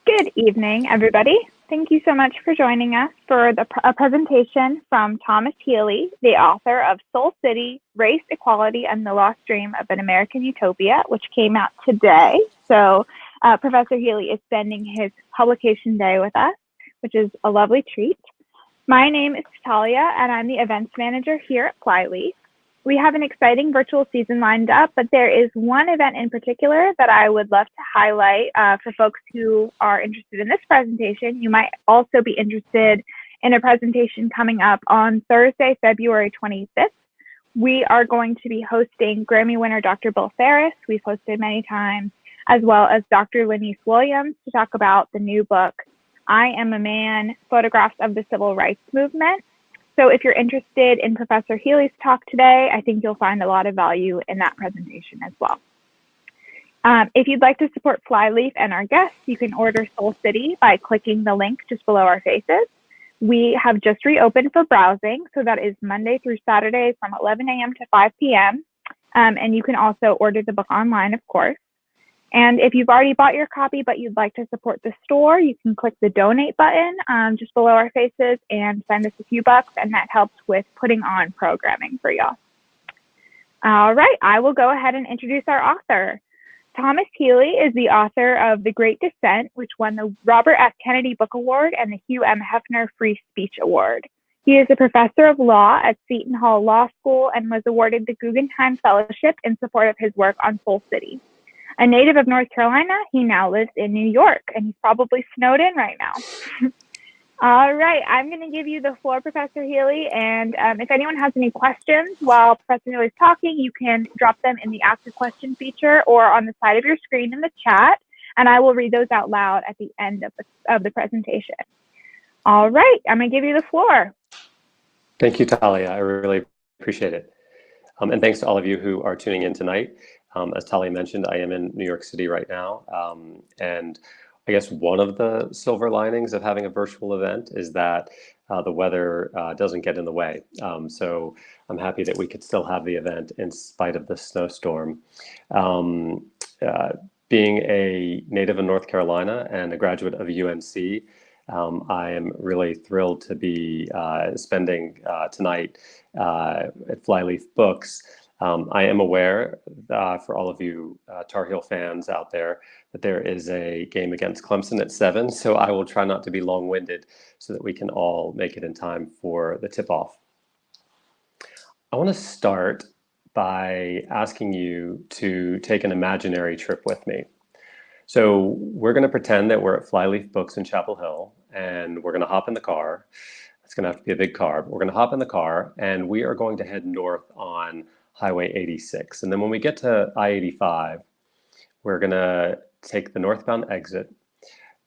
Good evening, everybody. Thank you so much for joining us for a presentation from Thomas Healy, the author of Soul City, Race, Equality, and the Lost Dream of an American Utopia, which came out today. So Professor Healy is spending his publication day with us, which is a lovely treat. My name is Talia, and I'm the events manager here at Flyleaf. We have an exciting virtual season lined up, but there is one event in particular that I would love to highlight for folks who are interested in this presentation. You might also be interested in a presentation coming up on Thursday, February 25th. We are going to be hosting Grammy winner Dr. Bill Ferris, we've hosted many times, as well as Dr. Lanice Williams to talk about the new book, I Am a Man, Photographs of the Civil Rights Movement. So if you're interested in Professor Healy's talk today, I think you'll find a lot of value in that presentation as well. If you'd like to support Flyleaf and our guests, you can order Soul City by clicking the link just below our faces. We have just reopened for browsing, so that is Monday through Saturday from 11 a.m. to 5 p.m. And you can also order the book online, of course. And if you've already bought your copy, but you'd like to support the store, you can click the donate button just below our faces and send us a few bucks, and that helps with putting on programming for y'all. All right, I will go ahead and introduce our author. Thomas Healy is the author of The Great Dissent, which won the Robert F. Kennedy Book Award and the Hugh M. Hefner Free Speech Award. He is a professor of law at Seton Hall Law School and was awarded the Guggenheim Fellowship in support of his work on Soul City. A native of North Carolina, he now lives in New York, and he's probably snowed in right now. All right, I'm going to give you the floor, Professor Healy, and if anyone has any questions while Professor Healy's talking, you can drop them in the Ask a Question feature or on the side of your screen in the chat, and I will read those out loud at the end of the presentation. All right, I'm going to give you the floor. Thank you, Talia. I really appreciate it. And thanks to all of you who are tuning in tonight. As Talia mentioned, I am in New York City right now. And I guess one of the silver linings of having a virtual event is that the weather doesn't get in the way. So I'm happy that we could still have the event in spite of the snowstorm. Being a native of North Carolina and a graduate of UNC, I am really thrilled to be spending tonight at Flyleaf Books. I am aware, for all of you Tar Heel fans out there, that there is a game against Clemson at 7, so I will try not to be long-winded so that we can all make it in time for the tip-off. I want to start by asking you to take an imaginary trip with me. So we're going to pretend that we're at Flyleaf Books in Chapel Hill, and we're going to hop in the car. It's going to have to be a big car, but we're going to hop in the car, and we are going to head north on Highway 86. And then when we get to I-85, we're going to take the northbound exit,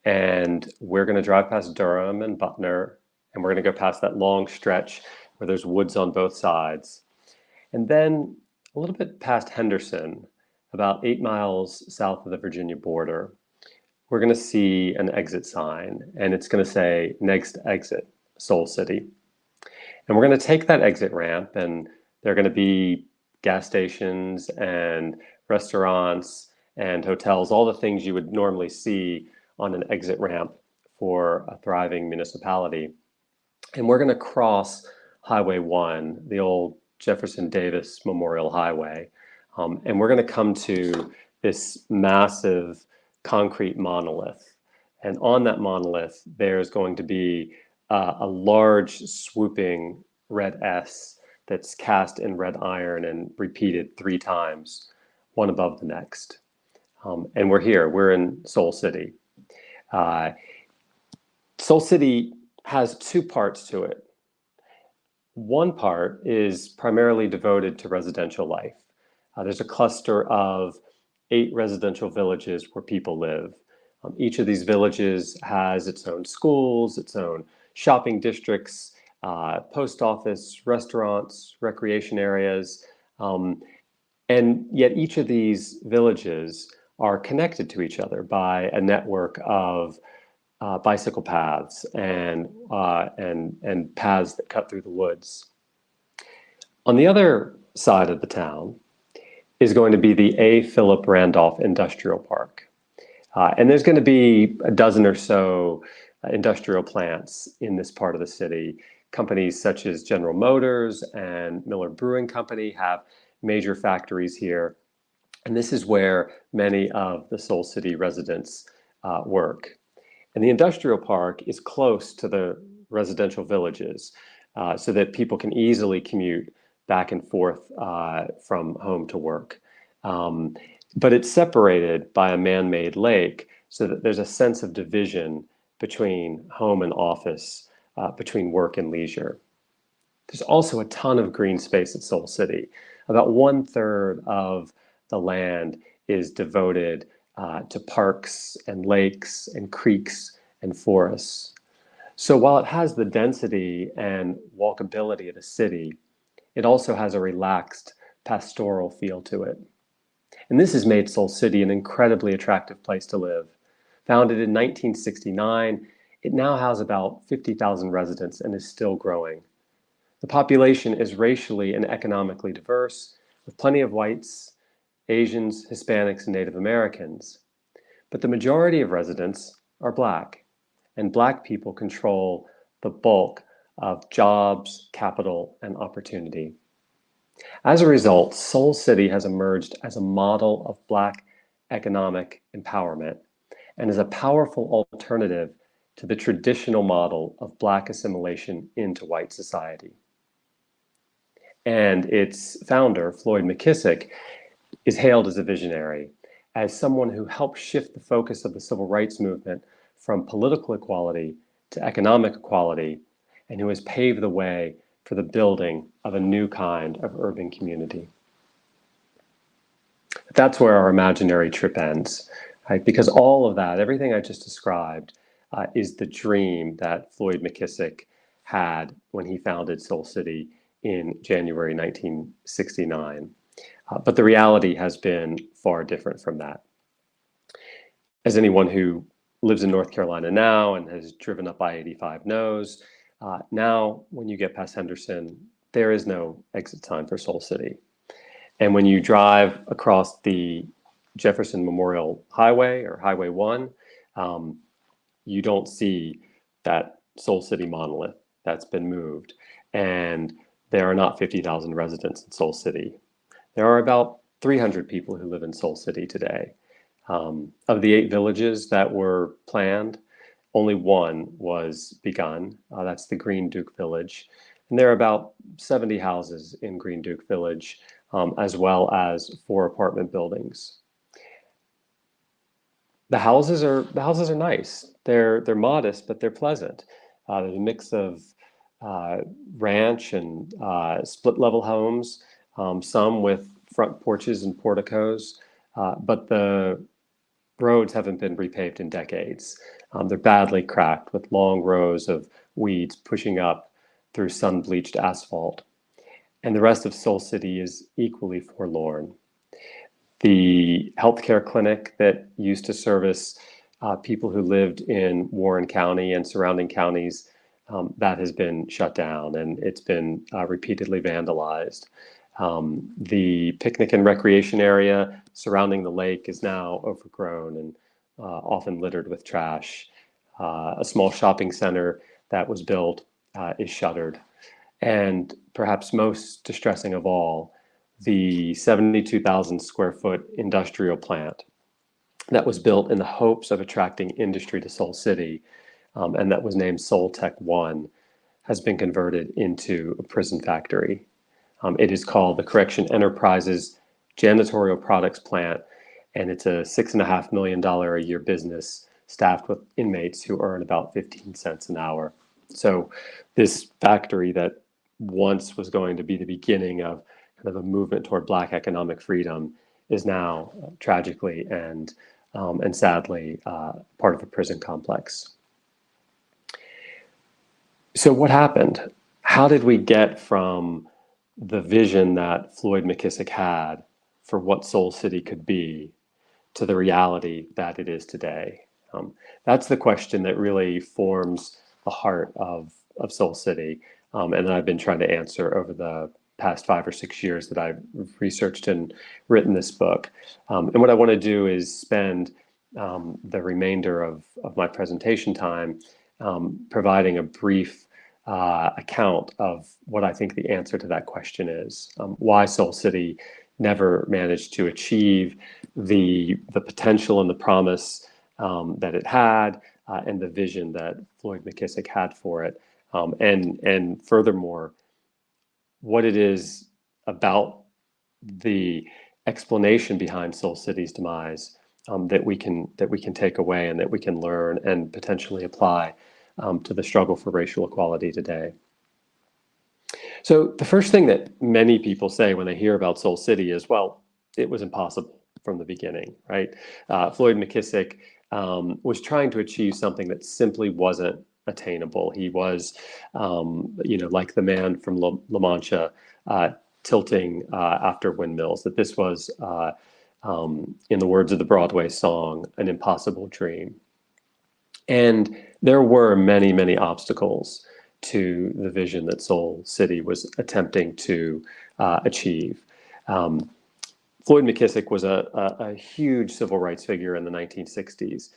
and we're going to drive past Durham and Butner, and we're going to go past that long stretch where there's woods on both sides. And then a little bit past Henderson, about 8 miles south of the Virginia border, we're going to see an exit sign, and it's going to say, next exit, Soul City. And we're going to take that exit ramp, and there are going to be gas stations and restaurants and hotels, all the things you would normally see on an exit ramp for a thriving municipality. And we're going to cross Highway 1, the old Jefferson Davis Memorial Highway. And we're going to come to this massive concrete monolith. And on that monolith, there's going to be a large swooping red S that's cast in red iron and repeated 3 times, one above the next. And we're here, we're in Soul City. Soul City has 2 parts to it. One part is primarily devoted to residential life. There's a cluster of 8 residential villages where people live. Each of these villages has its own schools, its own shopping districts, post office, restaurants, recreation areas, and yet each of these villages are connected to each other by a network of bicycle paths and paths that cut through the woods. On the other side of the town is going to be the A. Philip Randolph Industrial Park. And there's going to be a dozen or so industrial plants in this part of the city. Companies such as General Motors and Miller Brewing Company have major factories here. And this is where many of the Soul City residents work. And the industrial park is close to the residential villages so that people can easily commute back and forth from home to work. But it's separated by a man-made lake so that there's a sense of division between home and office, between work and leisure. There's also a ton of green space at Soul City. About 1/3 of the land is devoted to parks and lakes and creeks and forests. So while it has the density and walkability of a city, it also has a relaxed pastoral feel to it. And this has made Soul City an incredibly attractive place to live. Founded in 1969, it now has about 50,000 residents and is still growing. The population is racially and economically diverse, with plenty of whites, Asians, Hispanics, and Native Americans. But the majority of residents are Black, and Black people control the bulk of jobs, capital, and opportunity. As a result, Soul City has emerged as a model of Black economic empowerment and is a powerful alternative to the traditional model of Black assimilation into white society. And its founder, Floyd McKissick, is hailed as a visionary, as someone who helped shift the focus of the civil rights movement from political equality to economic equality, and who has paved the way for the building of a new kind of urban community. That's where our imaginary trip ends, right? Because all of that, everything I just described, is the dream that Floyd McKissick had when he founded Soul City in January 1969. But the reality has been far different from that. As anyone who lives in North Carolina now and has driven up I-85 knows, now when you get past Henderson, there is no exit sign for Soul City. And when you drive across the Jefferson Memorial Highway or Highway 1, you don't see that Soul City monolith that's been moved. And there are not 50,000 residents in Soul City. There are about 300 people who live in Soul City today. Of the 8 villages that were planned, only one was begun. That's the Green Duke Village. And there are about 70 houses in Green Duke Village, as well as 4 apartment buildings. The houses are nice. They're modest, but they're pleasant. There's a mix of ranch and split level homes, some with front porches and porticos, but the roads haven't been repaved in decades. They're badly cracked with long rows of weeds pushing up through sun-bleached asphalt. And the rest of Soul City is equally forlorn. The healthcare clinic that used to service people who lived in Warren County and surrounding counties, that has been shut down and it's been repeatedly vandalized. The picnic and recreation area surrounding the lake is now overgrown and often littered with trash. A small shopping center that was built is shuttered. And perhaps most distressing of all, the 72,000 square foot industrial plant that was built in the hopes of attracting industry to Soul City, and that was named Soul Tech 1, has been converted into a prison factory. It is called the Correction Enterprises Janitorial Products Plant, and it's a $6.5 million a year business staffed with inmates who earn about 15 cents an hour. So this factory that once was going to be the beginning of kind of a movement toward Black economic freedom is now tragically and sadly part of a prison complex. So what happened? How did we get from the vision that Floyd McKissick had for what Soul City could be to the reality that it is today? That's the question that really forms the heart of Soul City, and that I've been trying to answer over the past 5 or 6 years that I've researched and written this book. And what I want to do is spend the remainder of my presentation time providing a brief account of what I think the answer to that question is. Why Soul City never managed to achieve the potential and the promise that it had, and the vision that Floyd McKissick had for it. And furthermore, what it is about the explanation behind Soul City's demise that we can take away and that we can learn and potentially apply to the struggle for racial equality today. So the first thing that many people say when they hear about Soul City is, well, it was impossible from the beginning, right? Floyd McKissick was trying to achieve something that simply wasn't attainable. He was, like the man from La Mancha, tilting after windmills, that this was, in the words of the Broadway song, an impossible dream. And there were many, many obstacles to the vision that Soul City was attempting to achieve. Floyd McKissick was a huge civil rights figure in the 1960s,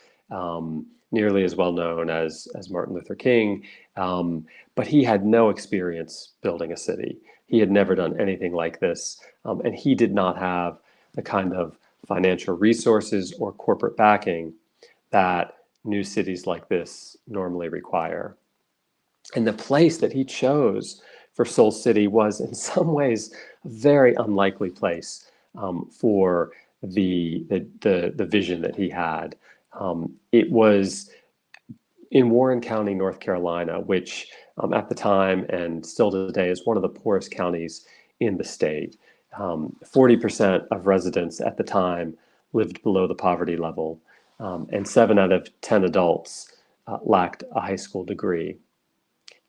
nearly as well known as Martin Luther King, but he had no experience building a city. He had never done anything like this, and he did not have the kind of financial resources or corporate backing that new cities like this normally require. And the place that he chose for Soul City was in some ways a very unlikely place for the vision that he had. It was in Warren County, North Carolina, which at the time and still today is one of the poorest counties in the state. 40% of residents at the time lived below the poverty level, and 7 out of 10 adults lacked a high school degree.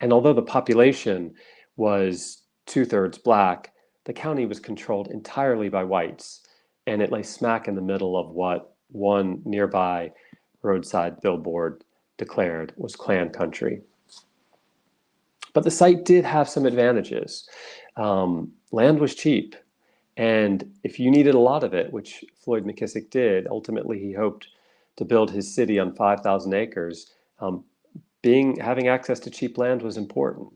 And although the population was 2/3 Black, the county was controlled entirely by whites, and it lay smack in the middle of what one nearby roadside billboard declared was Klan country. But the site did have some advantages. Land was cheap, and if you needed a lot of it, which Floyd McKissick did, ultimately he hoped to build his city on 5,000 acres. Having access to cheap land was important,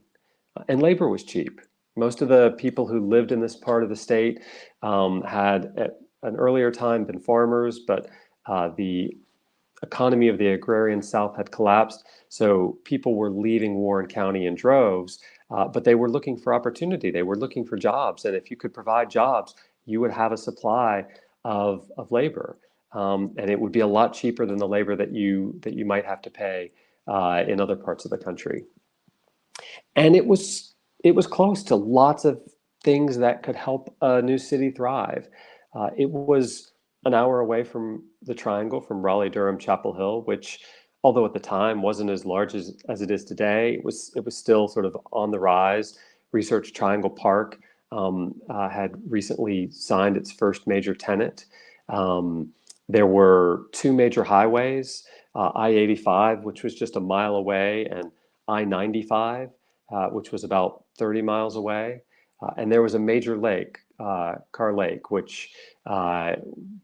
and labor was cheap. Most of the people who lived in this part of the state had at an earlier time been farmers, but the economy of the agrarian South had collapsed, so people were leaving Warren County in droves, but they were looking for opportunity. They were looking for jobs, and if you could provide jobs, you would have a supply of labor, and it would be a lot cheaper than the labor that you might have to pay in other parts of the country. And it was close to lots of things that could help a new city thrive. It was an hour away from the Triangle, from Raleigh, Durham, Chapel Hill, which, although at the time wasn't as large as it is today, it was still sort of on the rise. Research Triangle Park had recently signed its first major tenant. There were 2 major highways, I-85, which was just a mile away, and I-95, which was about 30 miles away. And there was a major lake, Carr Lake, which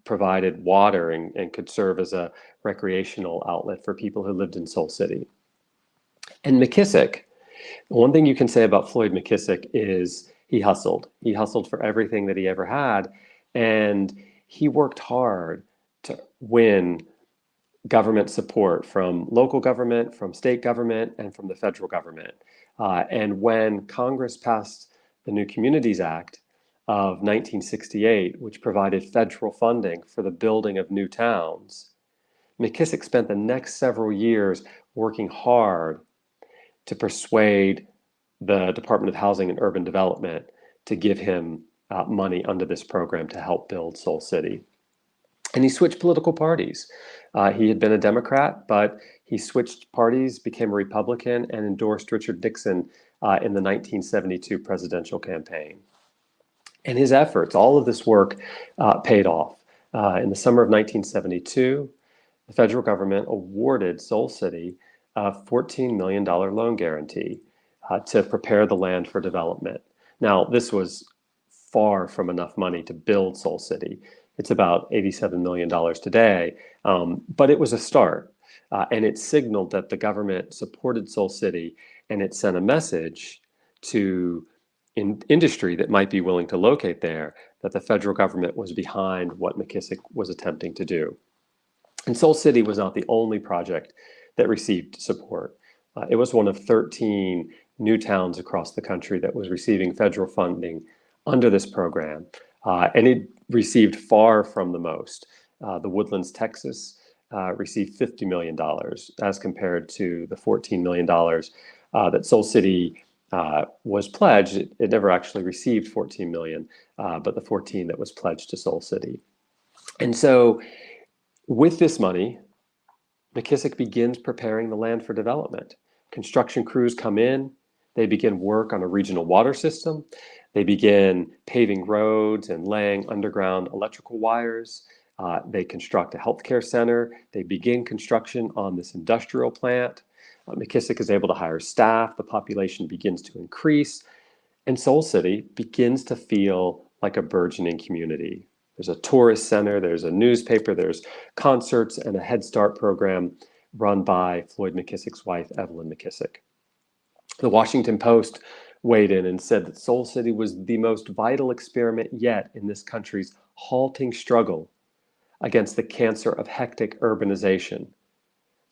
provided water and could serve as a recreational outlet for people who lived in Soul City. And McKissick, one thing you can say about Floyd McKissick is he hustled. He hustled for everything that he ever had, and he worked hard to win government support from local government, from state government, and from the federal government. And when Congress passed the New Communities Act of 1968, which provided federal funding for the building of new towns, McKissick spent the next several years working hard to persuade the Department of Housing and Urban Development to give him money under this program to help build Soul City. And he switched political parties. He had been a Democrat, but he switched parties, became a Republican, and endorsed Richard Nixon in the 1972 presidential campaign. And his efforts, all of this work, paid off. In the summer of 1972, the federal government awarded Soul City a $14 million loan guarantee to prepare the land for development. Now, this was far from enough money to build Soul City. It's about $87 million today, but it was a start. And it signaled that the government supported Soul City, and it sent a message to industry that might be willing to locate there that the federal government was behind what McKissick was attempting to do. And Soul City was not the only project that received support. It was one of 13 new towns across the country that was receiving federal funding under this program. And it received far from the most. The Woodlands, Texas received $50 million as compared to the $14 million that Soul City was pledged. It never actually received $14 million, but the 14 that was pledged to Soul City. And so with this money, McKissick begins preparing the land for development. Construction crews come in, they begin work on a regional water system, they begin paving roads and laying underground electrical wires, they construct a healthcare center, they begin construction on this industrial plant. McKissick is able to hire staff, the population begins to increase, and Soul City begins to feel like a burgeoning community. There's a tourist center, there's a newspaper, there's concerts, and a Head Start program run by Floyd McKissick's wife, Evelyn McKissick. The Washington Post weighed in and said that Soul City was the most vital experiment yet in this country's halting struggle against the cancer of hectic urbanization.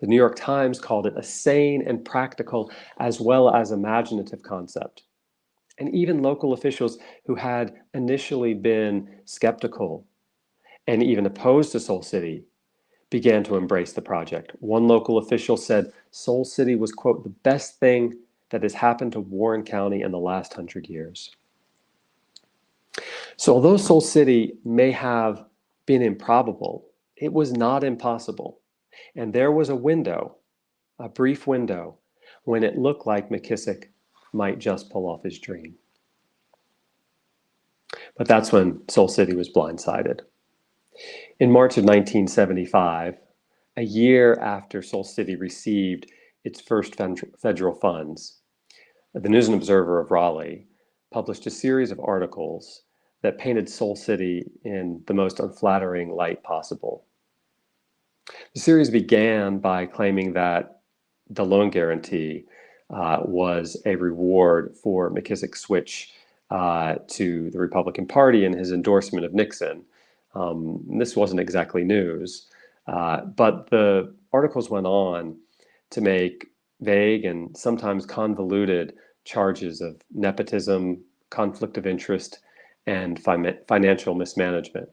The New York Times called it a sane and practical as well as imaginative concept. And even local officials who had initially been skeptical and even opposed to Soul City began to embrace the project. One local official said Soul City was, quote, the best thing that has happened to Warren County in the last 100 years. So although Soul City may have been improbable, it was not impossible. And there was a window, a brief window, when it looked like McKissick might just pull off his dream. But that's when Soul City was blindsided. In March of 1975, a year after Soul City received its first federal funds, the News and Observer of Raleigh published a series of articles that painted Soul City in the most unflattering light possible. The series began by claiming that the loan guarantee was a reward for McKissick's switch to the Republican Party and his endorsement of Nixon. This wasn't exactly news, but the articles went on to make vague and sometimes convoluted charges of nepotism, conflict of interest, and financial mismanagement.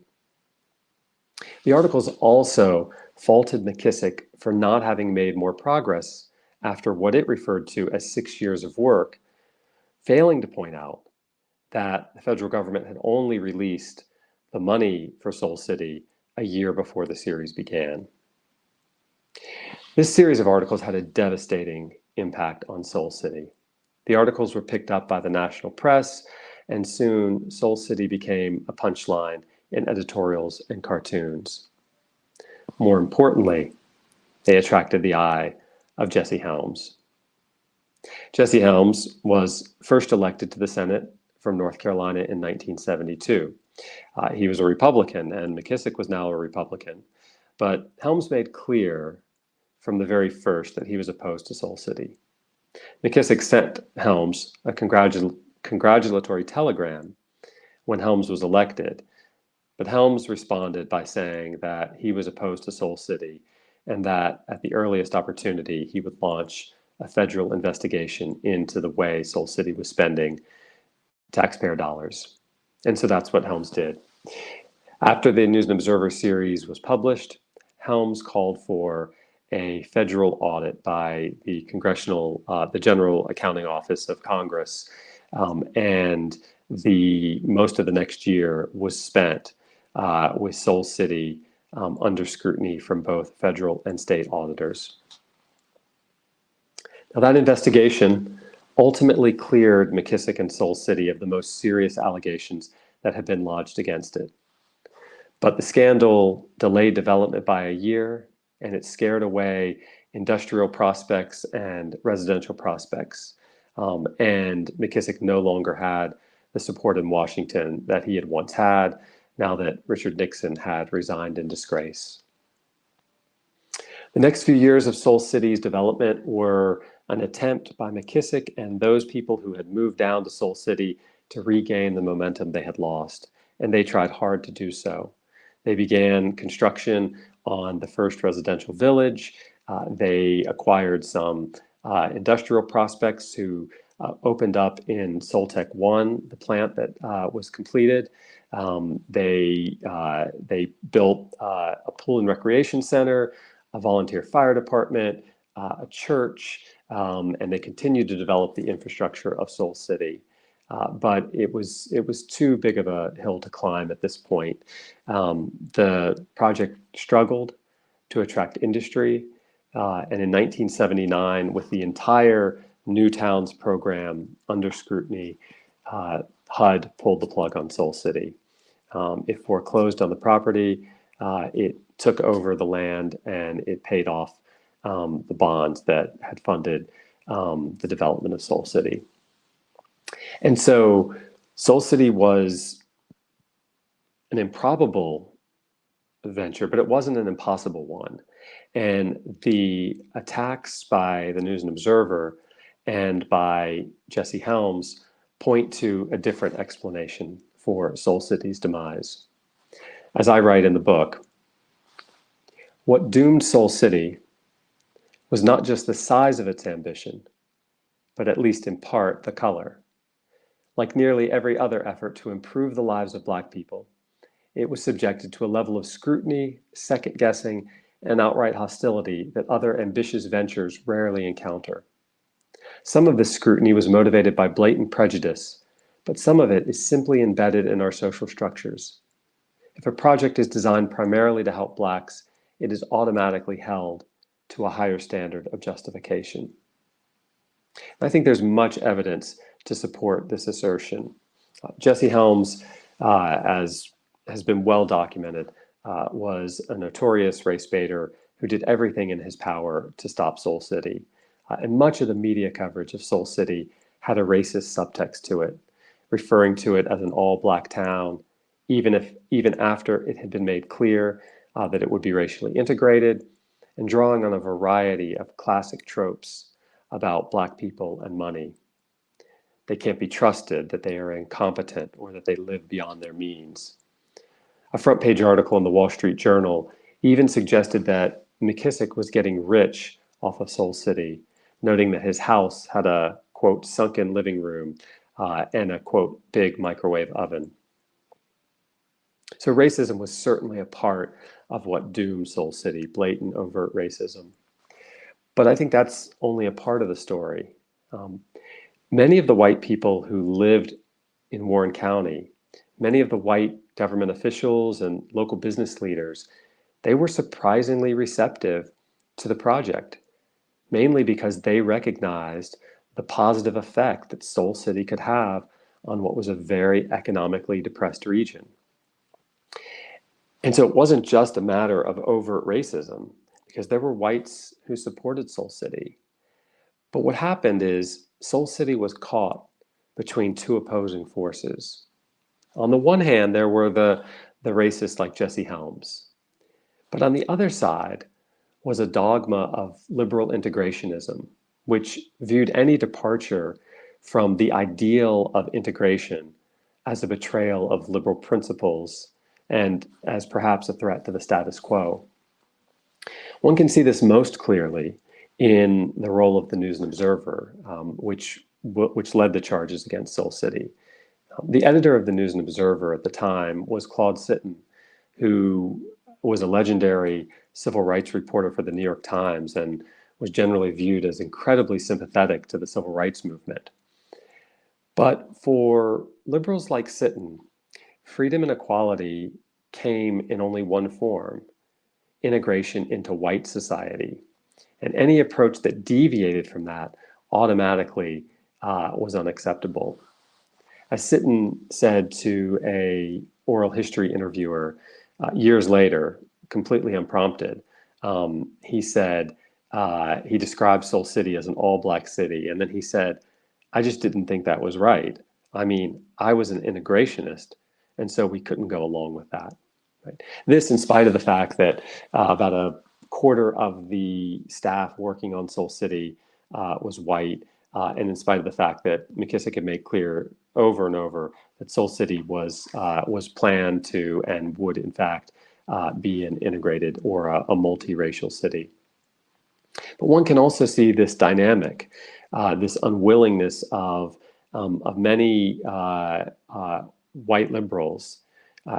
The articles also faulted McKissick for not having made more progress after what it referred to as 6 years of work, failing to point out that the federal government had only released the money for Soul City a year before the series began. This series of articles had a devastating impact on Soul City. The articles were picked up by the national press, and soon Soul City became a punchline in editorials and cartoons. More importantly, they attracted the eye of Jesse Helms. Jesse Helms was first elected to the Senate from North Carolina in 1972. He was a Republican, and McKissick was now a Republican. But Helms made clear from the very first that he was opposed to Soul City. McKissick sent Helms a congratulatory telegram when Helms was elected, but Helms responded by saying that he was opposed to Soul City and that at the earliest opportunity he would launch a federal investigation into the way Soul City was spending taxpayer dollars. And so that's what Helms did. After the News and Observer series was published, Helms called for a federal audit by the the General Accounting Office of Congress, and most of the next year was spent with Soul City under scrutiny from both federal and state auditors. Now, that investigation ultimately cleared McKissick and Soul City of the most serious allegations that had been lodged against it. But the scandal delayed development by a year, and it scared away industrial prospects and residential prospects. And McKissick no longer had the support in Washington that he had once had. now that Richard Nixon had resigned in disgrace. The next few years of Soul City's development were an attempt by McKissick and those people who had moved down to Soul City to regain the momentum they had lost, and they tried hard to do so. They began construction on the first residential village. They acquired some industrial prospects who opened up in Soltec 1, the plant that was completed. They built a pool and recreation center, a volunteer fire department, a church, and they continued to develop the infrastructure of Soul City. But it was too big of a hill to climb at this point. The project struggled to attract industry, and in 1979, with the entire New Towns program under scrutiny, HUD pulled the plug on Soul City. It foreclosed on the property, it took over the land, and it paid off the bonds that had funded the development of Soul City. And so Soul City was an improbable venture, but it wasn't an impossible one. And the attacks by the News and Observer and by Jesse Helms point to a different explanation for Soul City's demise. As I write in the book, what doomed Soul City was not just the size of its ambition, but at least in part the color. Like nearly every other effort to improve the lives of Black people, it was subjected to a level of scrutiny, second-guessing, and outright hostility that other ambitious ventures rarely encounter. Some of this scrutiny was motivated by blatant prejudice, but some of it is simply embedded in our social structures. If a project is designed primarily to help Blacks, it is automatically held to a higher standard of justification. I think there's much evidence to support this assertion. Jesse Helms, as has been well documented, was a notorious race baiter who did everything in his power to stop Soul City. And much of the media coverage of Soul City had a racist subtext to it, referring to it as an all-Black town, even after it had been made clear that it would be racially integrated, and drawing on a variety of classic tropes about Black people and money. They can't be trusted, that they are incompetent, or that they live beyond their means. A front page article in the Wall Street Journal even suggested that McKissick was getting rich off of Soul City, noting that his house had a, quote, sunken living room and a, quote, big microwave oven. So racism was certainly a part of what doomed Soul City, blatant, overt racism. But I think that's only a part of the story. Many of the white people who lived in Warren County, many of the white government officials and local business leaders, they were surprisingly receptive to the project, mainly because they recognized the positive effect that Soul City could have on what was a very economically depressed region. And so it wasn't just a matter of overt racism, because there were whites who supported Soul City. But what happened is Soul City was caught between two opposing forces. On the one hand, there were the racists like Jesse Helms. But on the other side was a dogma of liberal integrationism, which viewed any departure from the ideal of integration as a betrayal of liberal principles and as perhaps a threat to the status quo. One can see this most clearly in the role of the News and Observer, which led the charges against Soul City. The editor of the News and Observer at the time was Claude Sitton, who was a legendary civil rights reporter for the New York Times and was generally viewed as incredibly sympathetic to the civil rights movement. But for liberals like Sitton, freedom and equality came in only one form: integration into white society. And any approach that deviated from that automatically was unacceptable. As Sitton said to a oral history interviewer years later, completely unprompted, he said, he described Soul City as an all-Black city. And then he said, I just didn't think that was right. I mean, I was an integrationist, And so we couldn't go along with that. Right? This, in spite of the fact that about a quarter of the staff working on Soul City was white, and in spite of the fact that McKissick had made clear over and over that Soul City was planned to and would in fact be an integrated or a multiracial city. But one can also see this dynamic, this unwillingness of many white liberals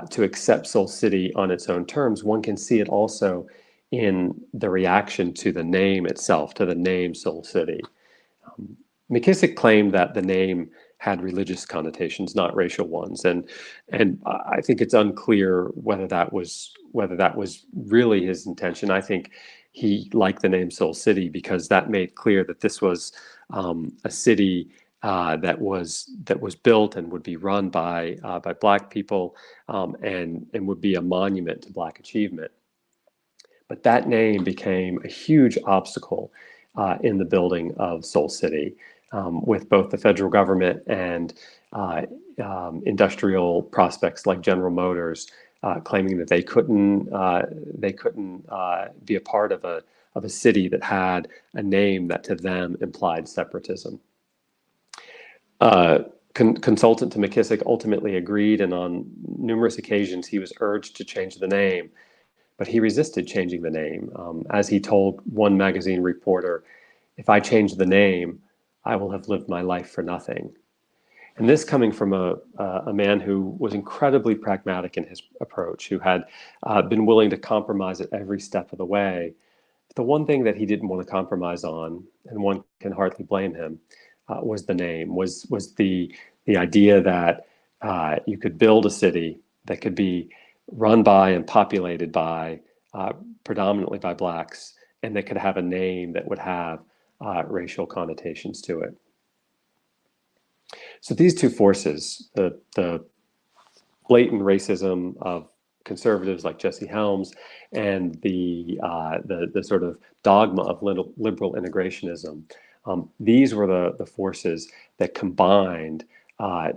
to accept Soul City on its own terms. One can see it also in the reaction to the name itself, to the name Soul City. McKissick claimed that the name had religious connotations, not racial ones, and I think it's unclear whether that was really his intention. I think he liked the name Soul City because that made clear that this was a city that was built and would be run by Black people, and would be a monument to Black achievement. But that name became a huge obstacle in the building of Soul City, with both the federal government and industrial prospects like General Motors claiming that they couldn't be a part of a city that had a name that to them implied separatism. Consultant to McKissick ultimately agreed, and on numerous occasions he was urged to change the name, but he resisted changing the name. As he told one magazine reporter, "If I change the name, I will have lived my life for nothing." And this coming from a man who was incredibly pragmatic in his approach, who had been willing to compromise at every step of the way. But the one thing that he didn't want to compromise on, and one can hardly blame him, was the name, was the idea that you could build a city that could be run by and populated by predominantly by Blacks, and that could have a name that would have racial connotations to it. So these two forces, the blatant racism of conservatives like Jesse Helms, and the sort of dogma of liberal integrationism, these were the forces that combined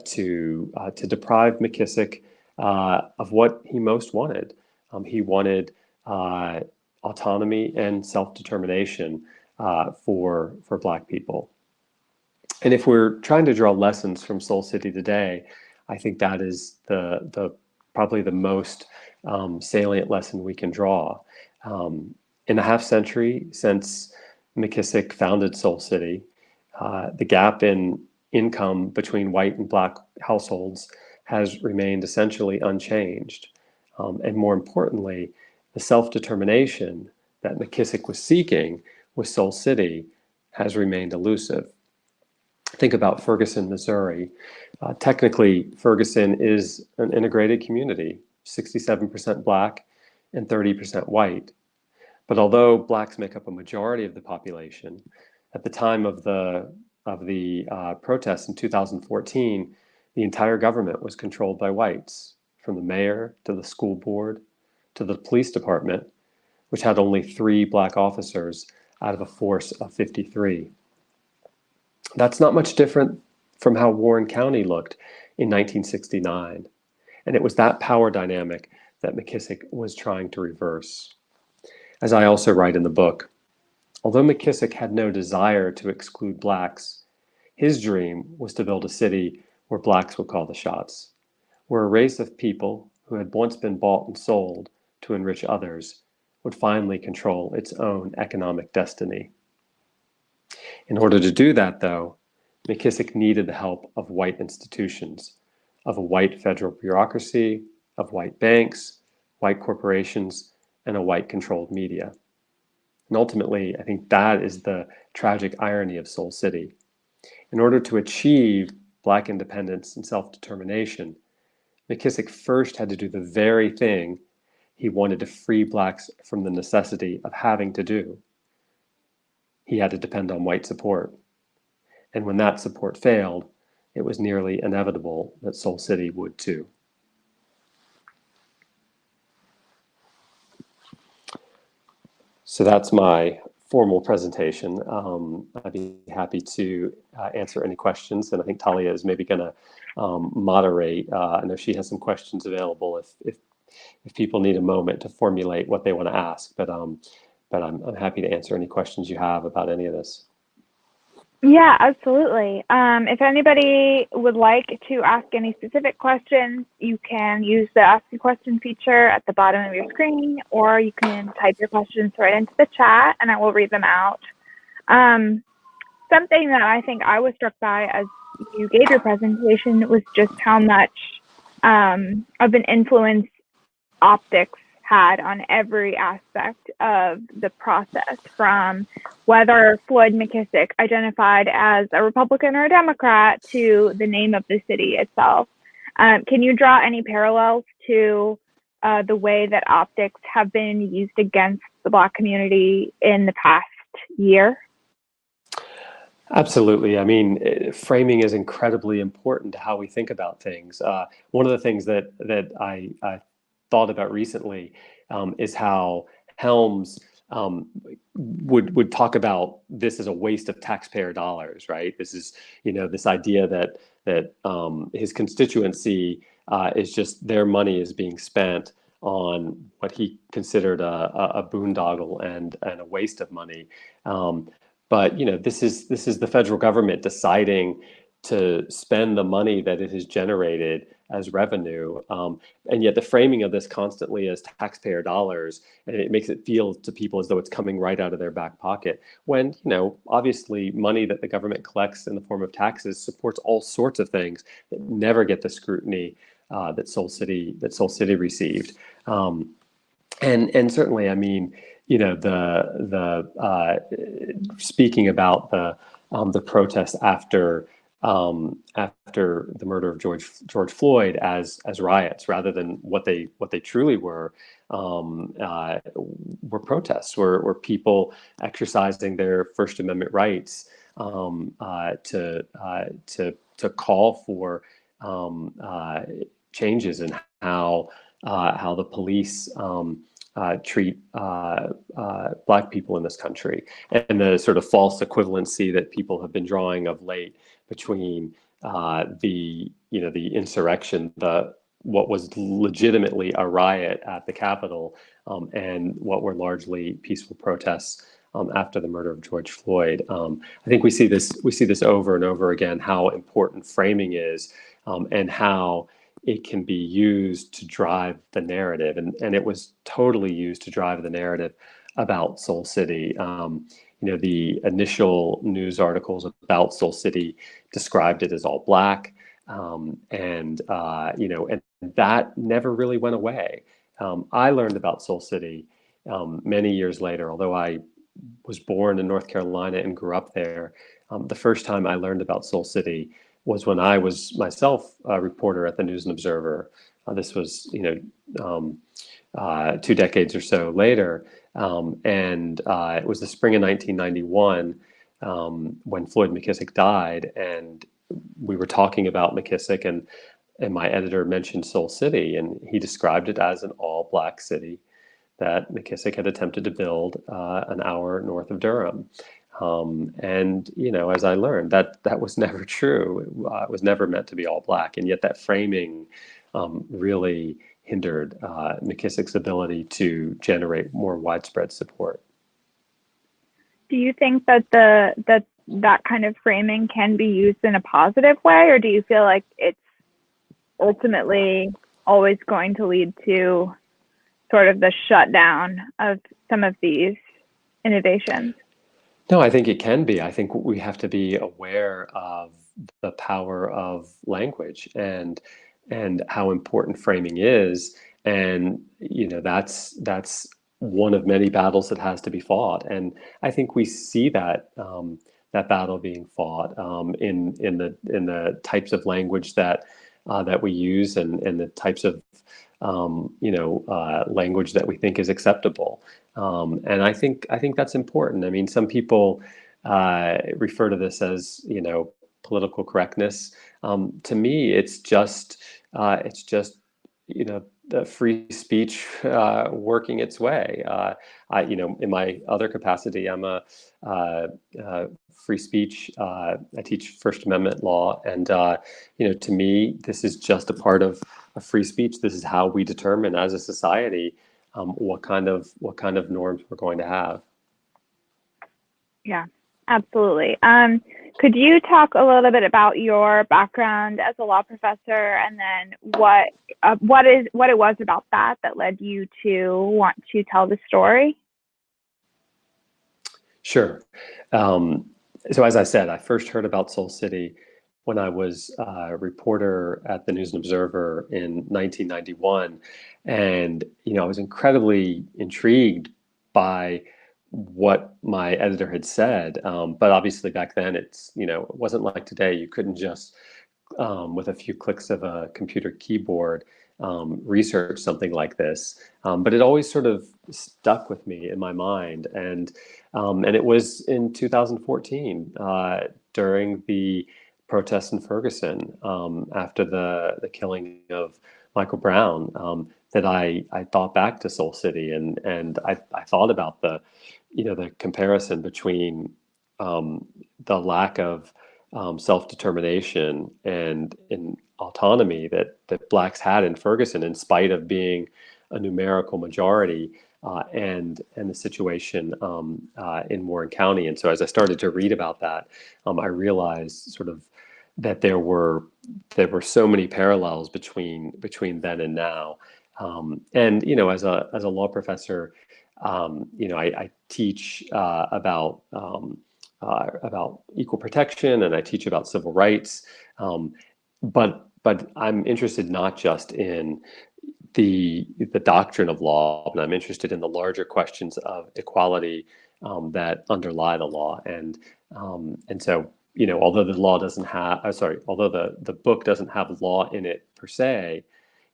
to deprive McKissick of what he most wanted. He wanted autonomy and self-determination for Black people. And if we're trying to draw lessons from Soul City today, I think that is the probably the most salient lesson we can draw. In the half century since McKissick founded Soul City, the gap in income between white and Black households has remained essentially unchanged. And more importantly, the self-determination that McKissick was seeking with Soul City has remained elusive. Think about Ferguson, Missouri. Technically, Ferguson is an integrated community, 67% Black and 30% white. But although Blacks make up a majority of the population, at the time of the protests in 2014, the entire government was controlled by whites, from the mayor to the school board to the police department, which had only 3 Black officers out of a force of 53. That's not much different from how Warren County looked in 1969. And it was that power dynamic that McKissick was trying to reverse. As I also write in the book, although McKissick had no desire to exclude Blacks, his dream was to build a city where Blacks would call the shots, where a race of people who had once been bought and sold to enrich others would finally control its own economic destiny. In order to do that, though, McKissick needed the help of white institutions, of a white federal bureaucracy, of white banks, white corporations, and a white-controlled media. And ultimately, I think that is the tragic irony of Soul City. In order to achieve Black independence and self-determination, McKissick first had to do the very thing he wanted to free Blacks from the necessity of having to do. He had to depend on white support. And when that support failed, it was nearly inevitable that Soul City would too. So that's my formal presentation. I'd be happy to answer any questions, and I think Talia is maybe going to moderate. I know she has some questions available if people need a moment to formulate what they want to ask, but I'm happy to answer any questions you have about any of this. Yeah, absolutely. If anybody would like to ask any specific questions, you can use the Ask a Question feature at the bottom of your screen, or you can type your questions right into the chat and I will read them out. Something that I think I was struck by as you gave your presentation was just how much of an influence optics had on every aspect of the process, from whether Floyd McKissick identified as a Republican or a Democrat to the name of the city itself. Can you draw any parallels to the way that optics have been used against the Black community in the past year? Absolutely. I mean, framing is incredibly important to how we think about things. One of the things that I thought about recently is how Helms would talk about this as a waste of taxpayer dollars, right? This is, this idea that his constituency is just their money is being spent on what he considered a boondoggle and a waste of money. But this is the federal government deciding to spend the money that it has generated as revenue, and yet the framing of this constantly as taxpayer dollars, and it makes it feel to people as though it's coming right out of their back pocket. When obviously, money that the government collects in the form of taxes supports all sorts of things that never get the scrutiny that Soul City received. And certainly, I mean, speaking about the protest after the murder of George Floyd as riots, rather than what they truly were protests, were people exercising their First Amendment rights to call for changes in how the police treat Black people in this country, and the sort of false equivalency that people have been drawing of late between the insurrection, what was legitimately a riot at the Capitol, and what were largely peaceful protests after the murder of George Floyd. I think we see this over and over again, how important framing is, and how it can be used to drive the narrative, and it was totally used to drive the narrative about Soul City. The initial news articles about Soul City described it as all Black, and that never really went away. I learned about Soul City many years later, although I was born in North Carolina and grew up there. The first time I learned about Soul City was when I was myself a reporter at the News and Observer. This was 2 decades or so later, and it was the spring of 1991 when Floyd McKissick died, and we were talking about McKissick, and my editor mentioned Soul City, and he described it as an all-Black city that McKissick had attempted to build an hour north of Durham. And as I learned, that was never true. It was never meant to be all Black, and yet that framing really hindered McKissick's ability to generate more widespread support. Do you think that that kind of framing can be used in a positive way, or do you feel like it's ultimately always going to lead to sort of the shutdown of some of these innovations? No, I think it can be. I think we have to be aware of the power of language and how important framing is, and that's one of many battles that has to be fought. And I think we see that that battle being fought in the types of language that we use, and the types of language that we think is acceptable. And I think that's important. I mean, some people refer to this as political correctness. To me, it's just the free speech working its way. In my other capacity, I'm a free speech. I teach First Amendment law, and to me, this is just a part of free speech. This is how we determine as a society what kind of norms we're going to have. Yeah, absolutely. Could you talk a little bit about your background as a law professor, and then what it was about that led you to want to tell the story? Sure. So as I said, I first heard about Soul City when I was a reporter at the News and Observer in 1991, and I was incredibly intrigued by what my editor had said. But obviously back then, it wasn't like today. You couldn't just with a few clicks of a computer keyboard research something like this. But it always sort of stuck with me in my mind, and it was in 2014 during the protests in Ferguson after the killing of Michael Brown that I thought back to Soul City, and I thought about the comparison between the lack of self-determination and autonomy that Blacks had in Ferguson, in spite of being a numerical majority, and the situation in Warren County. And so, as I started to read about that, I realized sort of that there were so many parallels between then and now. And as a law professor, I teach about equal protection, and I teach about civil rights. But I'm interested not just in the doctrine of law, but I'm interested in the larger questions of equality that underlie the law. And so although although the book doesn't have law in it per se,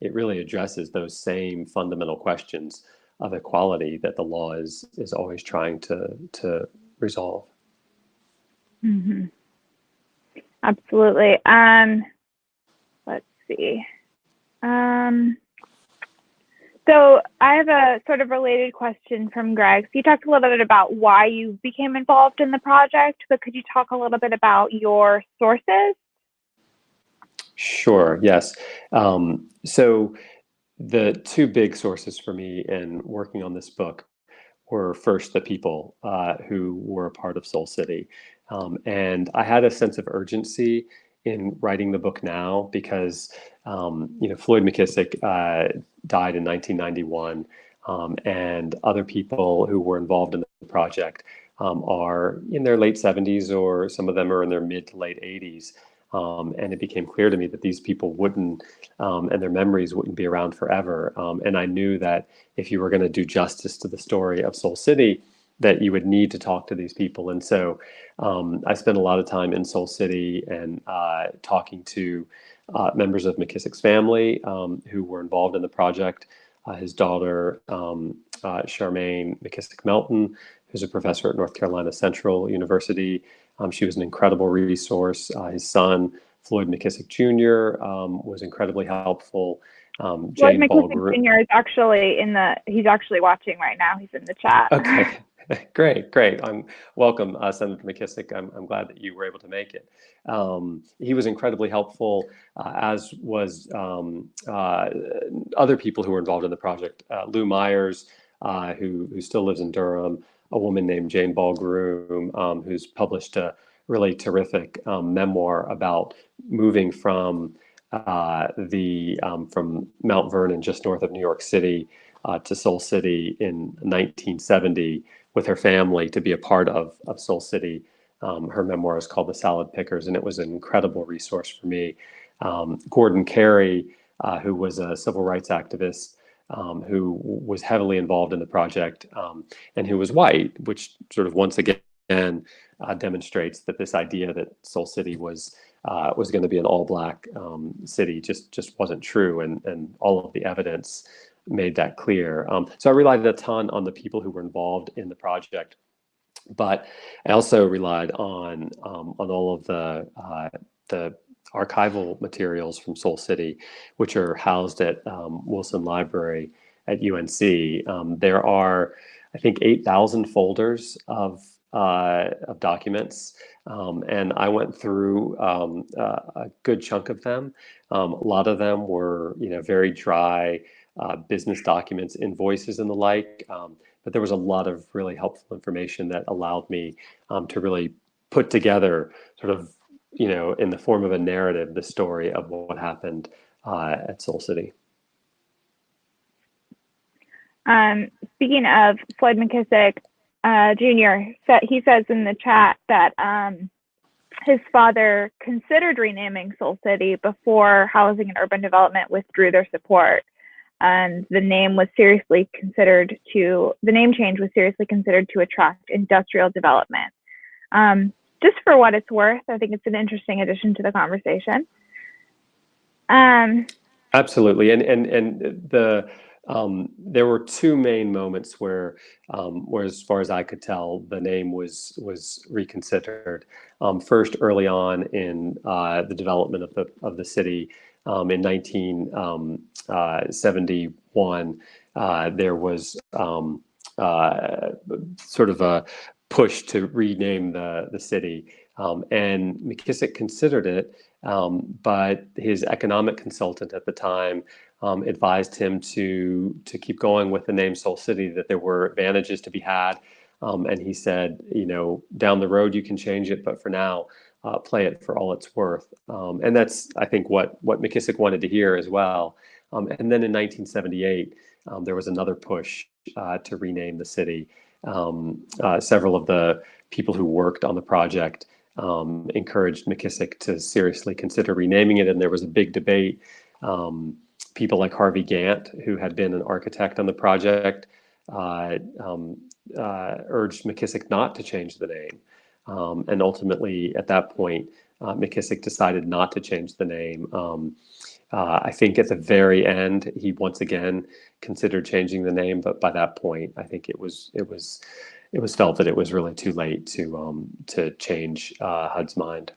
it really addresses those same fundamental questions of equality that the law is always trying to resolve. Mm-hmm. Absolutely. Let's see. So I have a sort of related question from Greg. So you talked a little bit about why you became involved in the project, but could you talk a little bit about your sources? Sure, yes. So the two big sources for me in working on this book were first the people who were a part of Soul City. And I had a sense of urgency in writing the book now because, Floyd McKissick died in 1991, and other people who were involved in the project are in their late 70s, or some of them are in their mid to late 80s. And it became clear to me that these people wouldn't, and their memories wouldn't be around forever. And I knew that if you were going to do justice to the story of Soul City, that you would need to talk to these people. And so I spent a lot of time in Soul City and talking to members of McKissick's family who were involved in the project. His daughter, Charmaine McKissick Melton, who's a professor at North Carolina Central University. She was an incredible resource. His son, Floyd McKissick Jr., was incredibly helpful. Floyd McKissick Jr. is actually he's actually watching right now. He's in the chat. Okay. Great. Welcome, Senator McKissick. I'm glad that you were able to make it. He was incredibly helpful, as was other people who were involved in the project. Lou Myers, who still lives in Durham, a woman named Jane Ball-Groom, who's published a really terrific memoir about moving from from Mount Vernon, just north of New York City, to Soul City in 1970 with her family to be a part of Soul City. Her memoir is called The Salad Pickers, and it was an incredible resource for me. Gordon Carey, who was a civil rights activist, who was heavily involved in the project, and who was white, which sort of once again demonstrates that this idea that Soul City was going to be an all-Black city just wasn't true, and all of the evidence made that clear. So I relied a ton on the people who were involved in the project, but I also relied on all of the archival materials from Soul City, which are housed at Wilson Library at UNC. There are, I think, 8,000 folders of documents, and I went through a good chunk of them. A lot of them were, very dry business documents, invoices, and the like. But there was a lot of really helpful information that allowed me to really put together sort of, in the form of a narrative, the story of what happened at Soul City. Speaking of Floyd McKissick Jr., he says in the chat that his father considered renaming Soul City before Housing and Urban Development withdrew their support. And the name change was seriously considered to attract industrial development. Just for what it's worth, I think it's an interesting addition to the conversation. Absolutely, and there were two main moments where, as far as I could tell, the name was reconsidered. First, early on in the development of the city, in 1971, there was sort of a push to rename the city, and McKissick considered it, but his economic consultant at the time advised him to keep going with the name Soul City, that there were advantages to be had, and he said, down the road you can change it, but for now, play it for all it's worth. And that's, I think, what McKissick wanted to hear as well. And then in 1978, there was another push to rename the city. Several of the people who worked on the project encouraged McKissick to seriously consider renaming it, and there was a big debate. People like Harvey Gantt, who had been an architect on the project, urged McKissick not to change the name. And ultimately, at that point, McKissick decided not to change the name. I think at the very end, he once again considered changing the name, but by that point, I think it was felt that it was really too late to change HUD's mind.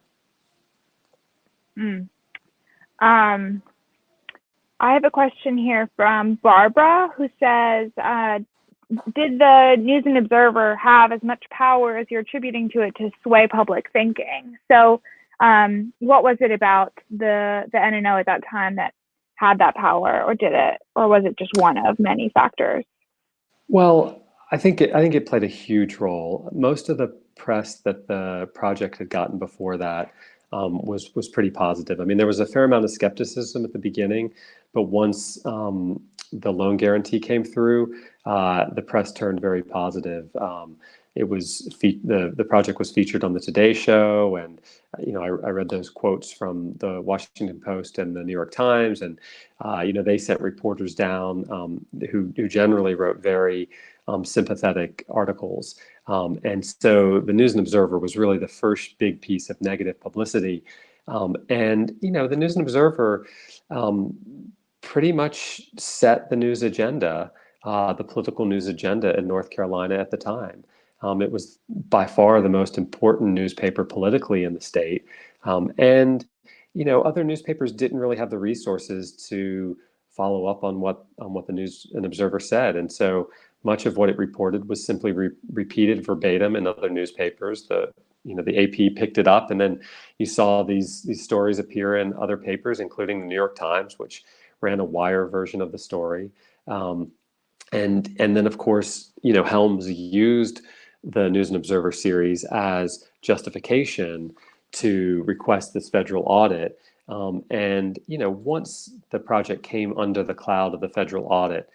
I have a question here from Barbara, who says, did the News and Observer have as much power as you're attributing to it to sway public thinking? So what was it about the NNO at that time that had that power, or was it just one of many factors? Well, I think it played a huge role. Most of the press that the project had gotten before that was pretty positive. I mean, there was a fair amount of skepticism at the beginning, but once the loan guarantee came through, the press turned very positive. The project was featured on the Today Show, and I read those quotes from the Washington Post and the New York Times, and they sent reporters down who generally wrote very sympathetic articles. And so the News and Observer was really the first big piece of negative publicity. And the News and Observer pretty much set the news agenda, the political news agenda in North Carolina at the time. It was by far the most important newspaper politically in the state. And other newspapers didn't really have the resources to follow up on what the News and Observer said. And so much of what it reported was simply repeated verbatim in other newspapers. The AP picked it up, and then you saw these stories appear in other papers, including the New York Times, which ran a wire version of the story. And then, of course, Helms used the News and Observer series as justification to request this federal audit. And once the project came under the cloud of the federal audit,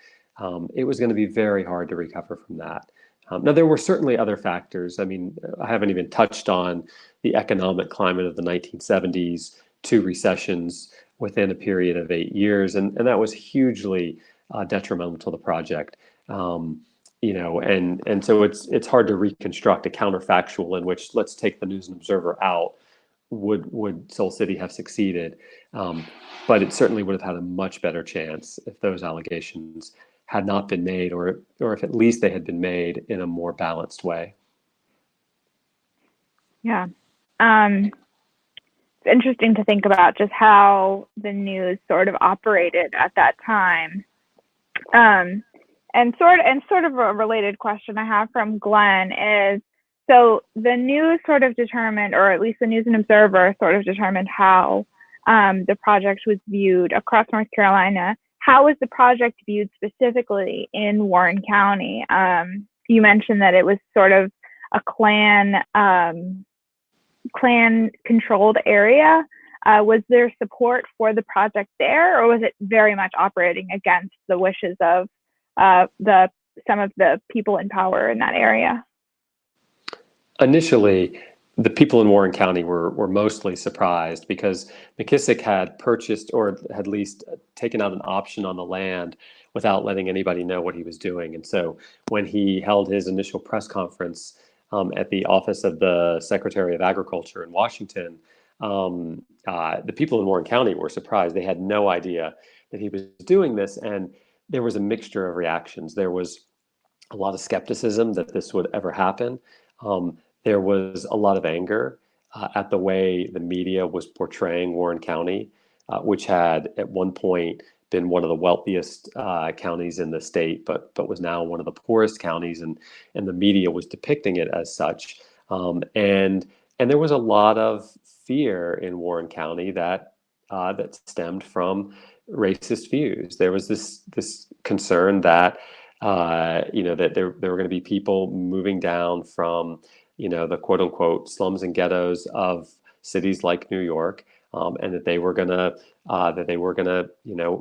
it was going to be very hard to recover from that. Now, there were certainly other factors. I mean, I haven't even touched on the economic climate of the 1970s, 2 recessions within a period of 8 years, and that was hugely detrimental to the project. And so it's hard to reconstruct a counterfactual in which, let's take the News and Observer out. Would Soul City have succeeded? But it certainly would have had a much better chance if those allegations had not been made, or if at least they had been made in a more balanced way. Yeah. interesting to think about just how the news sort of operated at that time. And sort of a related question I have from Glenn is, so the news sort of determined, or at least the News and Observer sort of determined how the project was viewed across North Carolina. How was the project viewed specifically in Warren County? You mentioned that it was sort of a clan controlled area. Was there support for the project there, or was it very much operating against the wishes of some of the people in power in that area? Initially, the people in Warren County were mostly surprised because McKissick had purchased, or had at least taken out an option on the land without letting anybody know what he was doing. And so when he held his initial press conference at the office of the Secretary of Agriculture in Washington, the people in Warren County were surprised. They had no idea that he was doing this, and there was a mixture of reactions. There was a lot of skepticism that this would ever happen. There was a lot of anger at the way the media was portraying Warren County, which had at one point been one of the wealthiest counties in the state, but was now one of the poorest counties, and the media was depicting it as such. And there was a lot of fear in Warren County that stemmed from racist views. There was this concern that that there were going to be people moving down from the quote unquote slums and ghettos of cities like New York, and that they were gonna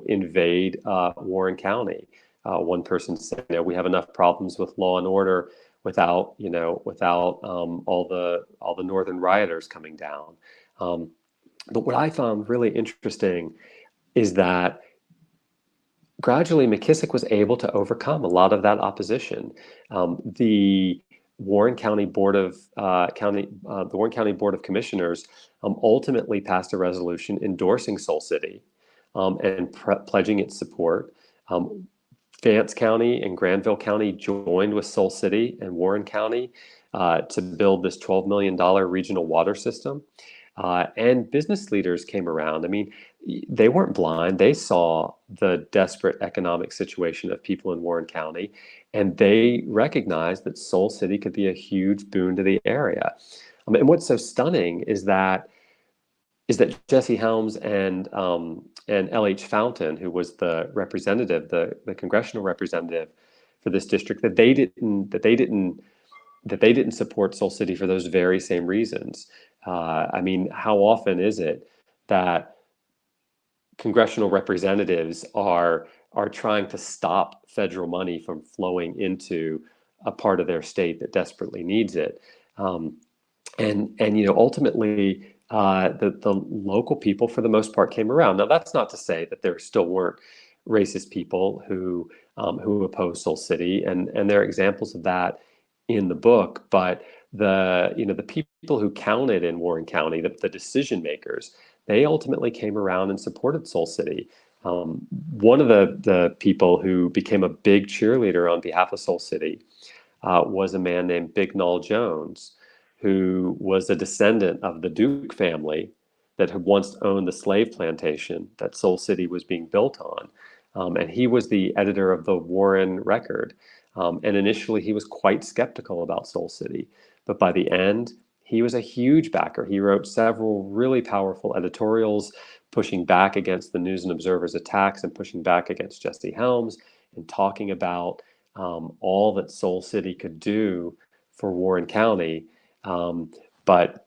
invade Warren County. One person said, we have enough problems with law and order without all the northern rioters coming down. But what I found really interesting is that gradually McKissick was able to overcome a lot of that opposition. The Warren County Board of Commissioners ultimately passed a resolution endorsing Soul City and pledging its support. Vance County and Granville County joined with Soul City and Warren County to build this $12 million regional water system. And business leaders came around. I mean, they weren't blind. They saw the desperate economic situation of people in Warren County, and they recognized that Soul City could be a huge boon to the area. And what's so stunning is that Jesse Helms and L.H. Fountain, who was the representative, the congressional representative for this district, that they didn't support Soul City for those very same reasons. I mean, how often is it that congressional representatives are trying to stop federal money from flowing into a part of their state that desperately needs it? And ultimately, the local people, for the most part, came around. Now, that's not to say that there still weren't racist people who opposed Soul City, and there are examples of that in the book. But the people who counted in Warren County, the decision makers, they ultimately came around and supported Soul City. One of the people who became a big cheerleader on behalf of Soul City was a man named Bignall Jones, who was a descendant of the Duke family that had once owned the slave plantation that Soul City was being built on. And he was the editor of the Warren Record. And initially, he was quite skeptical about Soul City. But by the end, he was a huge backer. He wrote several really powerful editorials pushing back against the News and Observer's attacks and pushing back against Jesse Helms and talking about all that Soul City could do for Warren County. But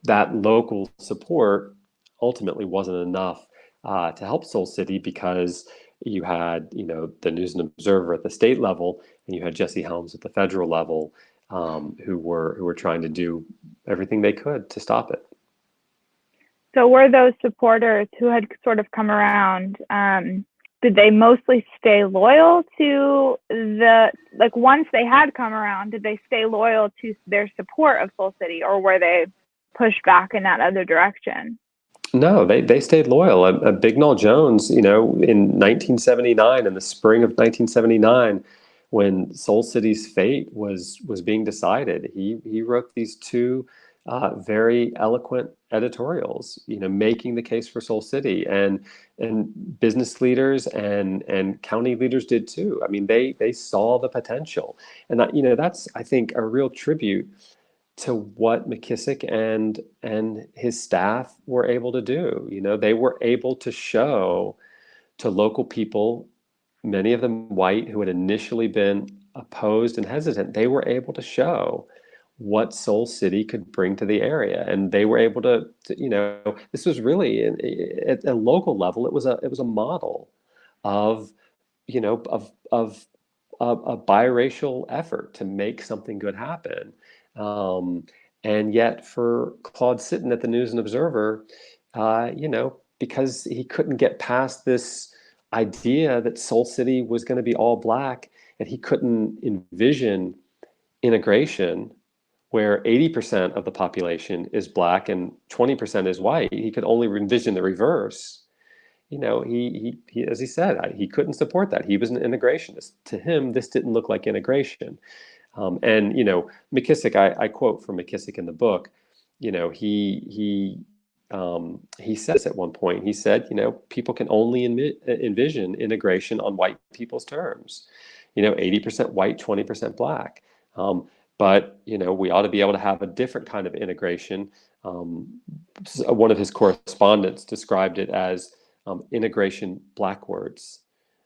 that local support ultimately wasn't enough to help Soul City, because you had the News and Observer at the state level, and you had Jesse Helms at the federal level, who were trying to do everything they could to stop it. So were those supporters who had sort of come around, did they mostly stay loyal to once they had come around, did they stay loyal to their support of Soul City, or were they pushed back in that other direction? No, they stayed loyal. Bignall Jones, in 1979, in the spring of 1979, when Soul City's fate was being decided, he wrote these two very eloquent editorials, making the case for Soul City, and business leaders and county leaders did too. I mean, they saw the potential, and that's, I think, a real tribute to what McKissick and his staff were able to do. They were able to show to local people, many of them white, who had initially been opposed and hesitant. They were able to show what Soul City could bring to the area, and they were able to this was really at a local level. It was a model of of a biracial effort to make something good happen. Um, and yet, for Claude Sitton at the News and Observer, because he couldn't get past this idea that Soul City was going to be all black, and he couldn't envision integration where 80% of the population is black and 20% is white. He could only envision the reverse. He as he said, he couldn't support that. He was an integrationist. To him, this didn't look like integration. And McKissick, I quote from McKissick in the book. He says at one point, he said, people can only envision integration on white people's terms. 80% white, 20% black. But we ought to be able to have a different kind of integration. One of his correspondents described it as integration blackwards.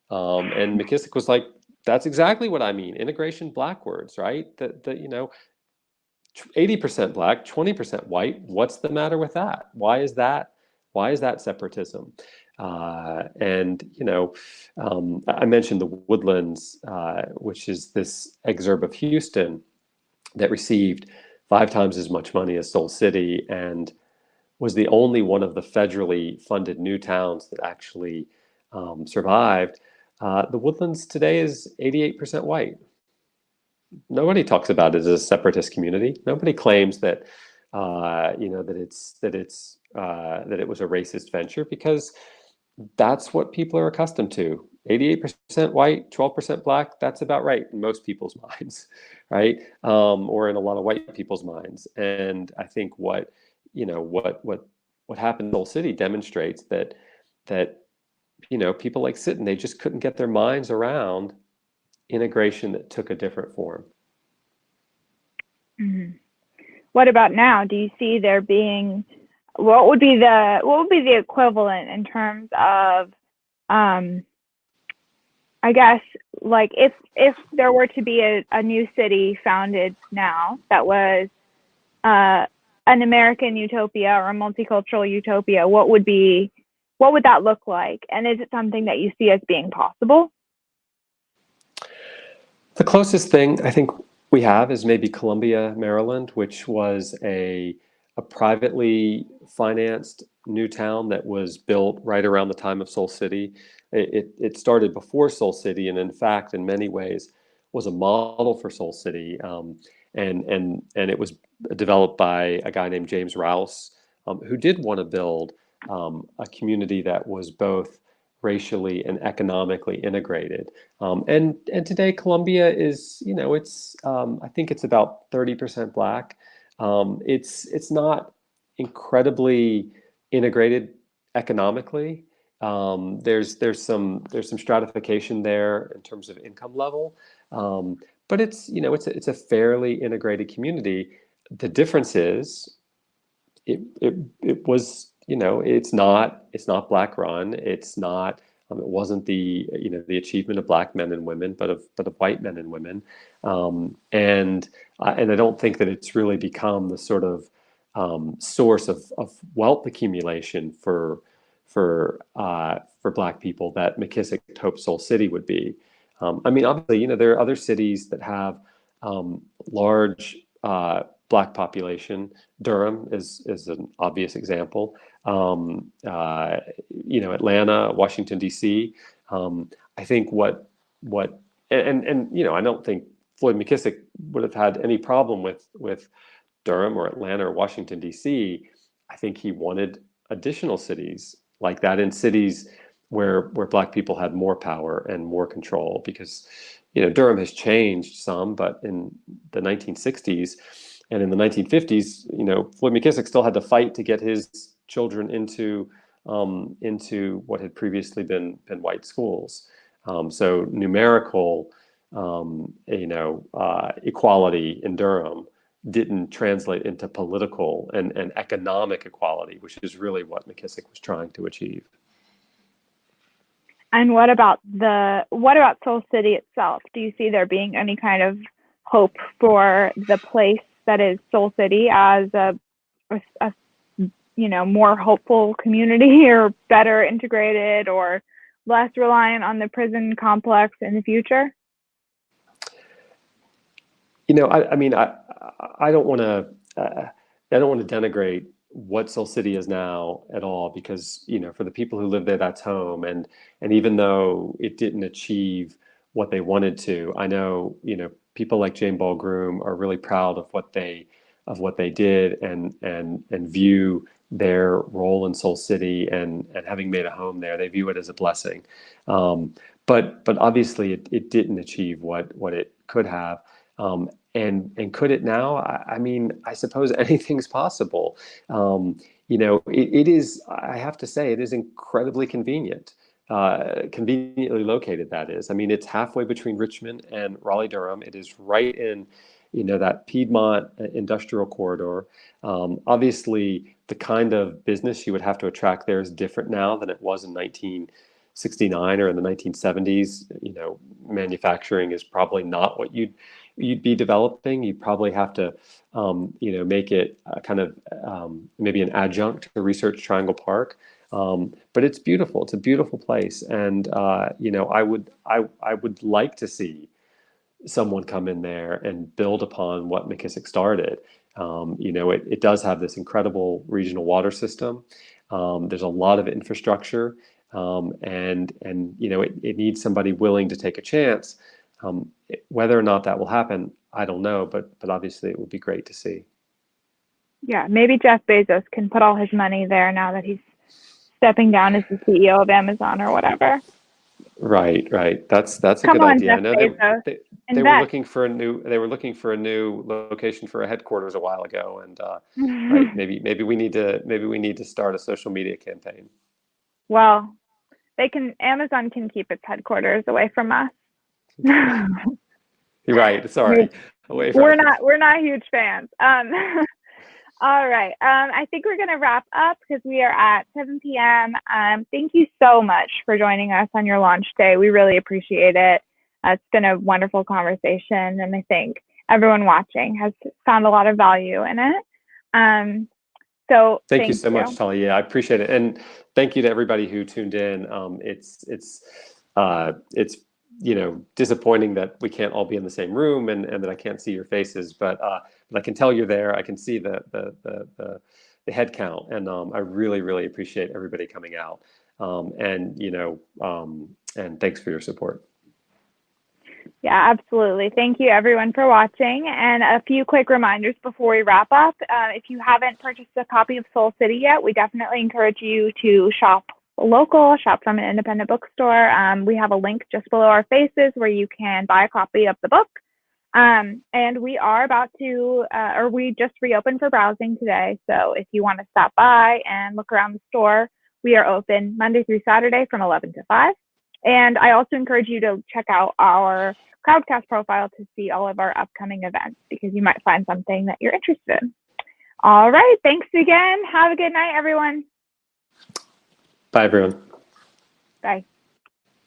And McKissick was like, that's exactly what I mean. Integration blackwards, right? That 80% black, 20% white. What's the matter with that? Why is that? Why is that separatism? And I mentioned the Woodlands, which is this exurb of Houston that received 5 times as much money as Soul City, and was the only one of the federally funded new towns that actually survived. The Woodlands today is 88% white. Nobody talks about it as a separatist community. Nobody claims that that it was a racist venture, because that's what people are accustomed to. 88% white, 12% black. That's about right in most people's minds, right? Or in a lot of white people's minds. And I think what happened in Soul City demonstrates that people like Sitton, they just couldn't get their minds around integration that took a different form. Mm-hmm. What about now? Do you see there being what would be the equivalent in terms of I guess, like, if there were to be a new city founded now that was an American utopia or a multicultural utopia, what would that look like? And is it something that you see as being possible? The closest thing I think we have is maybe Columbia, Maryland, which was a privately financed new town that was built right around the time of Soul City. It started before Soul City, and in fact, in many ways, was a model for Soul City. And it was developed by a guy named James Rouse, who did want to build a community that was both racially and economically integrated. And today, Columbia is, I think it's about 30% black. It's not incredibly integrated economically. There's some stratification there in terms of income level, but it's a fairly integrated community. The difference is it was it's not black run. It's not. It wasn't the achievement of black men and women, but of white men and women, and I don't think that it's really become the sort of source of wealth accumulation for black people that McKissick hoped Soul City would be. I mean, obviously, there are other cities that have large black population. Durham is an obvious example. Atlanta, Washington, D.C. I think what I don't think Floyd McKissick would have had any problem with Durham or Atlanta or Washington, D.C. I think he wanted additional cities like that, in cities where black people had more power and more control, because Durham has changed some, but in the 1960s, And in the 1950s, Floyd McKissick still had to fight to get his children into what had previously been white schools. So numerical, equality in Durham didn't translate into political and economic equality, which is really what McKissick was trying to achieve. And what about Soul City itself? Do you see there being any kind of hope for the place that is Soul City as a more hopeful community, or better integrated, or less reliant on the prison complex in the future? I don't want to denigrate what Soul City is now at all, because for the people who live there, that's home, and even though it didn't achieve what they wanted to, I know people like Jane Ball Groom are really proud of what they did, and view their role in Soul City and having made a home there, they view it as a blessing. But obviously it didn't achieve what it could have. And could it now? I suppose anything's possible. It is, I have to say, it is incredibly convenient. Conveniently located, that is. It's halfway between Richmond and Raleigh-Durham. It is right in, that Piedmont industrial corridor. Obviously, the kind of business you would have to attract there is different now than it was in 1969 or in the 1970s. Manufacturing is probably not what you'd be developing. You'd probably have to, make it kind of maybe an adjunct to Research Triangle Park. But it's beautiful. It's a beautiful place, and I would like to see someone come in there and build upon what McKissick started. It does have this incredible regional water system. There's a lot of infrastructure, and it needs somebody willing to take a chance. Whether or not that will happen, I don't know, but obviously it would be great to see. Yeah, maybe Jeff Bezos can put all his money there now that he's stepping down as the CEO of Amazon or whatever. Right. That's a good idea. I know they were looking for a new location for a headquarters a while ago, and right, maybe we need to start a social media campaign. Well, Amazon can keep its headquarters away from us. You're right. Sorry. We're not huge fans. All right. I think we're going to wrap up because we are at 7 p.m. Thank you so much for joining us on your launch day. We really appreciate it. It's been a wonderful conversation, and I think everyone watching has found a lot of value in it. So thank you so much, Tali. Yeah, I appreciate it, and thank you to everybody who tuned in. It's disappointing that we can't all be in the same room, and that I can't see your faces, but I can tell you're there. I can see the head count, and I really appreciate everybody coming out. And thanks for your support. Yeah, absolutely. Thank you everyone for watching. And a few quick reminders before we wrap up. If you haven't purchased a copy of Soul City yet, we definitely encourage you to shop local, shop from an independent bookstore. We have a link just below our faces where you can buy a copy of the book. And we are about to, we just reopened for browsing today. So if you want to stop by and look around the store, we are open Monday through Saturday from 11 to 5. And I also encourage you to check out our Crowdcast profile to see all of our upcoming events, because you might find something that you're interested in. All right. Thanks again. Have a good night, everyone. Bye, everyone. Bye.